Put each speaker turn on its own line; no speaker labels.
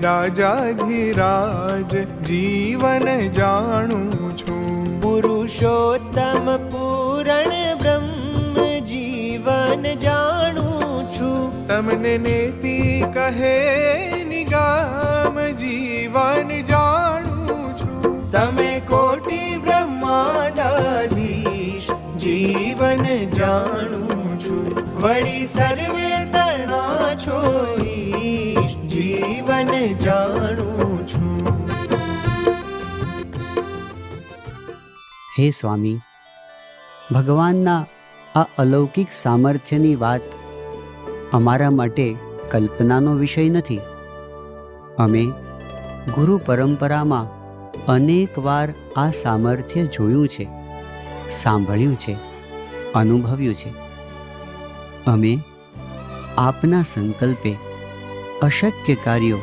રાજાધિરાજ જીવન જાણું છું.
પુરુષોત્તમ પૂરણ બ્રહ્મ જીવન જાણું છું.
તમને નેતિ કહે નિગમ જીવન જાણું છું.
તમે કોટી બ્રહ્માંડાધીશ જીવન જાણું છું. વળી સર્વે તણા છો ઈશ જીવન જાણું છું.
હે સ્વામી, ભગવાનના આ અલૌકિક સામર્થ્યની વાત અમારા માટે કલ્પનાનો વિષય નથી. અમે ગુરુ પરંપરામાં અનેક વાર આ સામર્થ્ય જોયું છે, સાંભળ્યું છે, અનુભવ્યું છે. અમે આપના સંકલ્પે અશક્ય કાર્યો